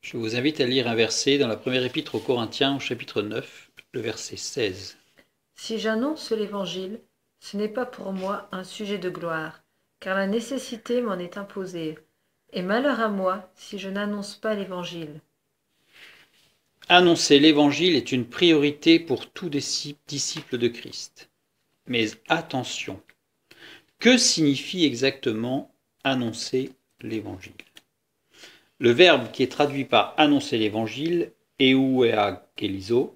Je vous invite à lire un verset dans la première épître aux Corinthiens, au chapitre 9, le verset 16. Si j'annonce l'Évangile, ce n'est pas pour moi un sujet de gloire, car la nécessité m'en est imposée. Et malheur à moi si je n'annonce pas l'Évangile. Annoncer l'Évangile est une priorité pour tout disciple de Christ. Mais attention, que signifie exactement annoncer l'Évangile? Le verbe qui est traduit par annoncer l'Évangile, euangelizo,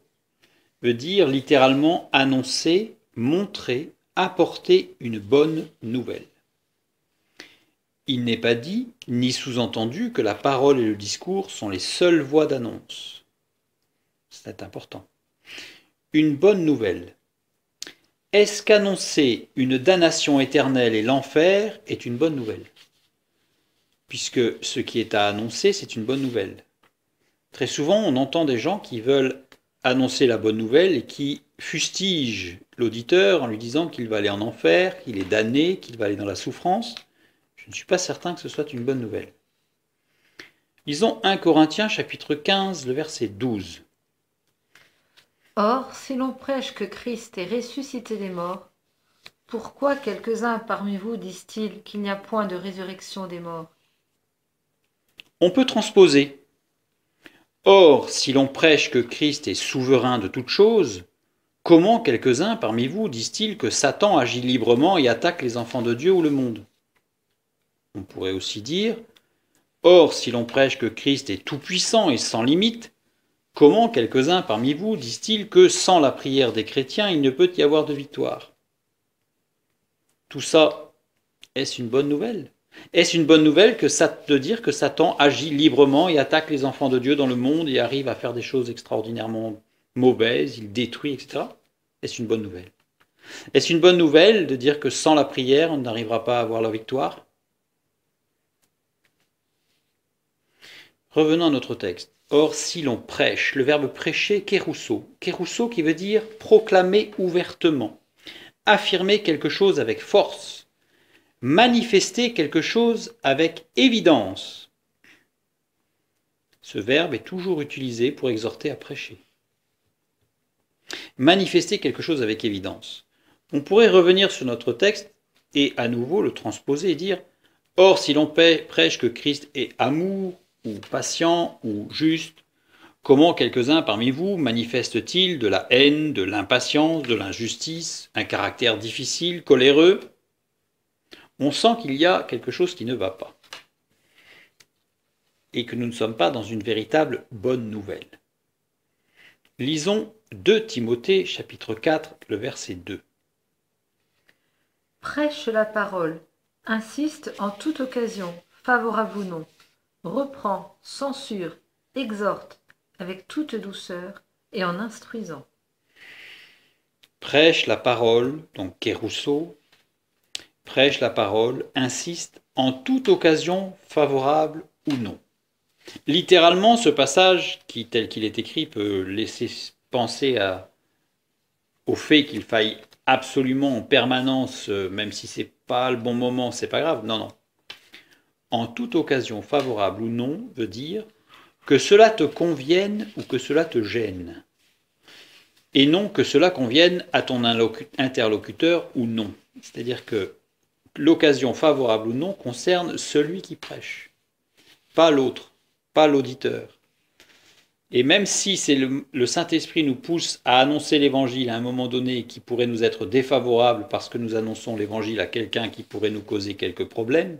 veut dire littéralement annoncer, montrer, apporter une bonne nouvelle. Il n'est pas dit, ni sous-entendu, que la parole et le discours sont les seules voies d'annonce. C'est important. Une bonne nouvelle. Est-ce qu'annoncer une damnation éternelle et l'enfer est une bonne nouvelle? Puisque ce qui est à annoncer, c'est une bonne nouvelle. Très souvent, on entend des gens qui veulent annoncer la bonne nouvelle et qui fustigent l'auditeur en lui disant qu'il va aller en enfer, qu'il est damné, qu'il va aller dans la souffrance. Je ne suis pas certain que ce soit une bonne nouvelle. Lisons 1 Corinthiens chapitre 15, le verset 12. Or, si l'on prêche que Christ est ressuscité des morts, pourquoi quelques-uns parmi vous disent-ils qu'il n'y a point de résurrection des morts? On peut transposer. Or, si l'on prêche que Christ est souverain de toutes choses, comment quelques-uns parmi vous disent-ils que Satan agit librement et attaque les enfants de Dieu ou le monde? On pourrait aussi dire, or, si l'on prêche que Christ est tout-puissant et sans limite, comment quelques-uns parmi vous disent-ils que sans la prière des chrétiens, il ne peut y avoir de victoire? Tout ça, est-ce une bonne nouvelle? Est-ce une bonne nouvelle de dire que Satan agit librement et attaque les enfants de Dieu dans le monde et arrive à faire des choses extraordinairement mauvaises, il détruit, etc. Est-ce une bonne nouvelle? Est-ce une bonne nouvelle de dire que sans la prière, on n'arrivera pas à avoir la victoire? Revenons à notre texte. Or, si l'on prêche, le verbe prêcher, kérousso qui veut dire proclamer ouvertement, affirmer quelque chose avec force, manifester quelque chose avec évidence. Ce verbe est toujours utilisé pour exhorter à prêcher. Manifester quelque chose avec évidence. On pourrait revenir sur notre texte et à nouveau le transposer et dire « Or, si l'on prêche que Christ est amour, ou patient, ou juste, comment quelques-uns parmi vous manifestent-ils de la haine, de l'impatience, de l'injustice, un caractère difficile, coléreux ?» On sent qu'il y a quelque chose qui ne va pas et que nous ne sommes pas dans une véritable bonne nouvelle. Lisons 2 Timothée chapitre 4, le verset 2. Prêche la parole, insiste en toute occasion, favorable ou non, reprend, censure, exhorte, avec toute douceur et en instruisant. Prêche la parole, donc kérousso, prêche la parole, insiste en toute occasion, favorable ou non. Littéralement, ce passage, tel qu'il est écrit, peut laisser penser au fait qu'il faille absolument en permanence, même si c'est pas le bon moment, c'est pas grave. Non, non. En toute occasion, favorable ou non, veut dire que cela te convienne ou que cela te gêne. Et non que cela convienne à ton interlocuteur ou non. C'est-à-dire que l'occasion favorable ou non concerne celui qui prêche, pas l'autre, pas l'auditeur. Et même si le Saint-Esprit nous pousse à annoncer l'Évangile à un moment donné qui pourrait nous être défavorable parce que nous annonçons l'Évangile à quelqu'un qui pourrait nous causer quelques problèmes,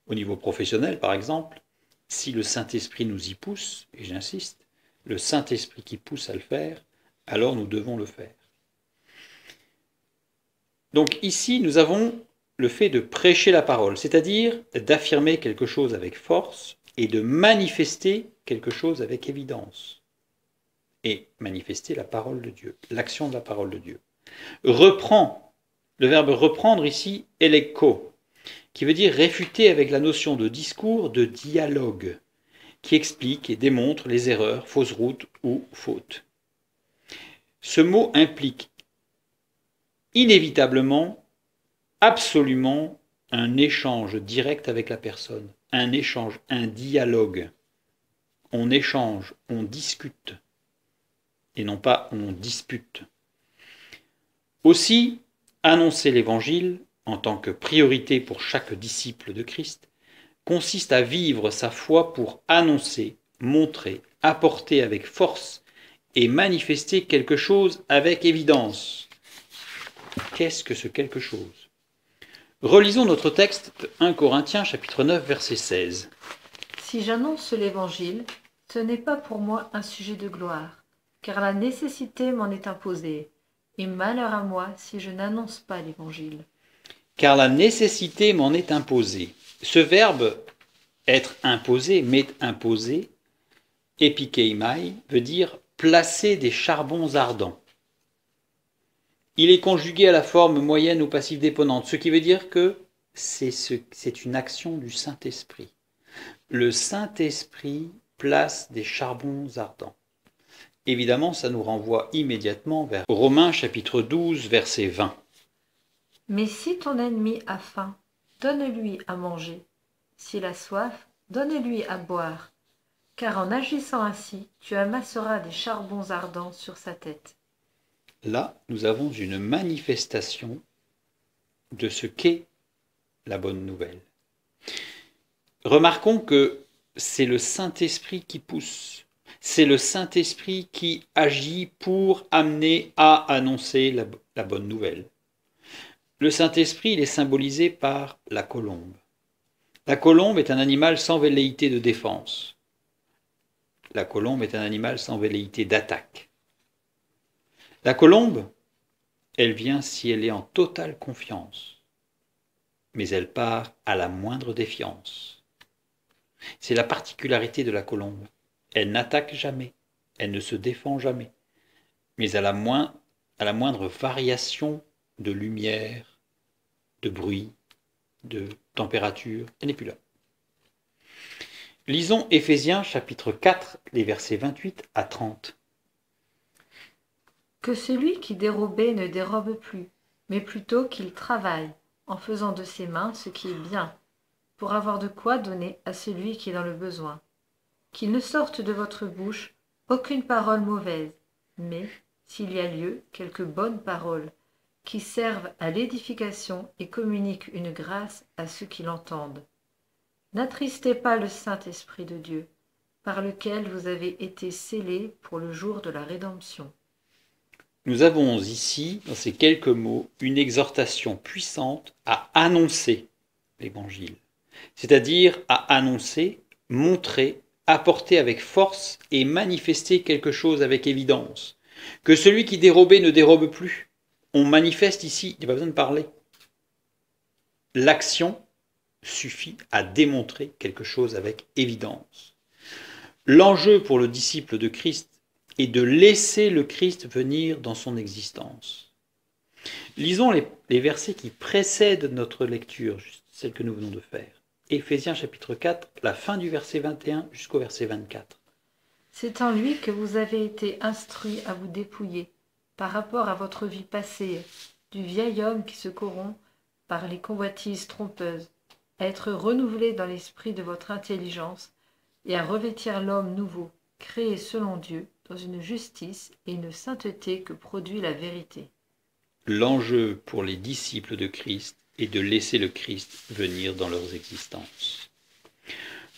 au niveau professionnel par exemple, si le Saint-Esprit nous y pousse, et j'insiste, le Saint-Esprit qui pousse à le faire, alors nous devons le faire. Donc ici, nous avons le fait de prêcher la parole, c'est-à-dire d'affirmer quelque chose avec force et de manifester quelque chose avec évidence. Et manifester la parole de Dieu, l'action de la parole de Dieu. Reprend, le verbe reprendre ici, eleko, qui veut dire réfuter avec la notion de discours, de dialogue, qui explique et démontre les erreurs, fausses routes ou fautes. Ce mot implique inévitablement, absolument, un échange direct avec la personne, un échange, un dialogue. on échange, on discute, et non pas on dispute. Aussi, annoncer l'Évangile, en tant que priorité pour chaque disciple de Christ, consiste à vivre sa foi pour annoncer, montrer, apporter avec force et manifester quelque chose avec évidence. Qu'est-ce que ce quelque chose ? Relisons notre texte de 1 Corinthiens chapitre 9 verset 16. Si j'annonce l'Évangile, ce n'est pas pour moi un sujet de gloire, car la nécessité m'en est imposée, et malheur à moi si je n'annonce pas l'Évangile. Car la nécessité m'en est imposée. Ce verbe être imposé, m'est imposé, epikeimai, veut dire placer des charbons ardents. Il est conjugué à la forme moyenne ou passive déponente, ce qui veut dire que c'est une action du Saint-Esprit. Le Saint-Esprit place des charbons ardents. Évidemment, ça nous renvoie immédiatement vers Romains chapitre 12, verset 20. Mais si ton ennemi a faim, donne-lui à manger. S'il a soif, donne-lui à boire. Car en agissant ainsi, tu amasseras des charbons ardents sur sa tête. Là, nous avons une manifestation de ce qu'est la bonne nouvelle. Remarquons que c'est le Saint-Esprit qui pousse. C'est le Saint-Esprit qui agit pour amener à annoncer la bonne nouvelle. Le Saint-Esprit, il est symbolisé par la colombe. La colombe est un animal sans velléité de défense. La colombe est un animal sans velléité d'attaque. La colombe, elle vient si elle est en totale confiance, mais elle part à la moindre défiance. C'est la particularité de la colombe. Elle n'attaque jamais, elle ne se défend jamais, mais à la moindre variation de lumière, de bruit, de température, elle n'est plus là. Lisons Éphésiens chapitre 4, les versets 28 à 30. Que celui qui dérobait ne dérobe plus, mais plutôt qu'il travaille, en faisant de ses mains ce qui est bien, pour avoir de quoi donner à celui qui est dans le besoin. Qu'il ne sorte de votre bouche aucune parole mauvaise, mais, s'il y a lieu, quelques bonnes paroles, qui servent à l'édification et communiquent une grâce à ceux qui l'entendent. N'attristez pas le Saint-Esprit de Dieu, par lequel vous avez été scellés pour le jour de la rédemption. Nous avons ici, dans ces quelques mots, une exhortation puissante à annoncer l'Évangile, c'est-à-dire à annoncer, montrer, apporter avec force et manifester quelque chose avec évidence. Que celui qui dérobait ne dérobe plus. On manifeste ici, il n'y a pas besoin de parler. L'action suffit à démontrer quelque chose avec évidence. L'enjeu pour le disciple de Christ est de laisser le Christ venir dans son existence. Lisons les versets qui précèdent notre lecture, celle que nous venons de faire. Éphésiens chapitre 4, la fin du verset 21 jusqu'au verset 24. C'est en lui que vous avez été instruits à vous dépouiller, par rapport à votre vie passée, du vieil homme qui se corrompt par les convoitises trompeuses, à être renouvelé dans l'esprit de votre intelligence, et à revêtir l'homme nouveau, créé selon Dieu, dans une justice et une sainteté que produit la vérité. L'enjeu pour les disciples de Christ est de laisser le Christ venir dans leurs existences.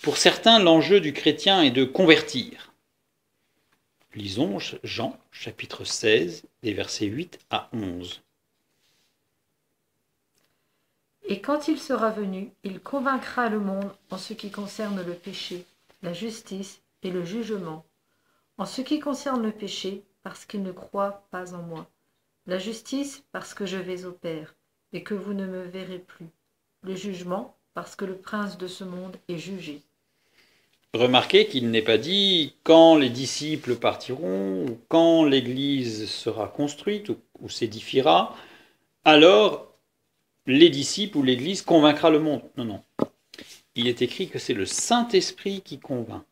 Pour certains, l'enjeu du chrétien est de convertir. Lisons Jean, chapitre 16, des versets 8 à 11. Et quand il sera venu, il convaincra le monde en ce qui concerne le péché, la justice et le jugement. En ce qui concerne le péché, parce qu'il ne croit pas en moi. La justice, parce que je vais au Père, et que vous ne me verrez plus. Le jugement, parce que le prince de ce monde est jugé. Remarquez qu'il n'est pas dit quand les disciples partiront, ou quand l'Église sera construite, ou s'édifiera, alors les disciples ou l'Église convaincra le monde. Non, non. Il est écrit que c'est le Saint-Esprit qui convainc.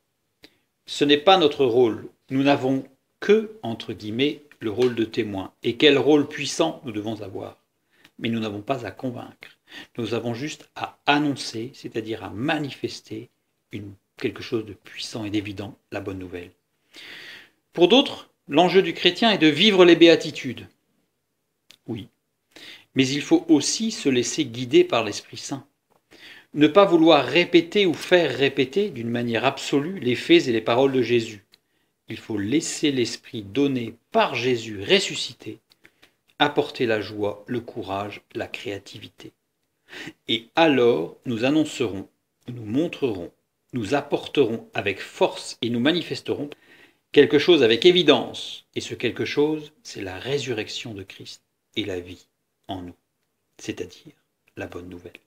Ce n'est pas notre rôle. Nous n'avons que, entre guillemets, le rôle de témoin. Et quel rôle puissant nous devons avoir. Mais nous n'avons pas à convaincre. Nous avons juste à annoncer, c'est-à-dire à manifester une quelque chose de puissant et d'évident, la bonne nouvelle. Pour d'autres, l'enjeu du chrétien est de vivre les béatitudes. Oui, mais il faut aussi se laisser guider par l'Esprit Saint. Ne pas vouloir répéter ou faire répéter d'une manière absolue les faits et les paroles de Jésus. Il faut laisser l'Esprit donné par Jésus ressuscité apporter la joie, le courage, la créativité. Et alors, nous annoncerons, nous montrerons, nous apporterons avec force et nous manifesterons quelque chose avec évidence. Et ce quelque chose, c'est la résurrection de Christ et la vie en nous, c'est-à-dire la bonne nouvelle.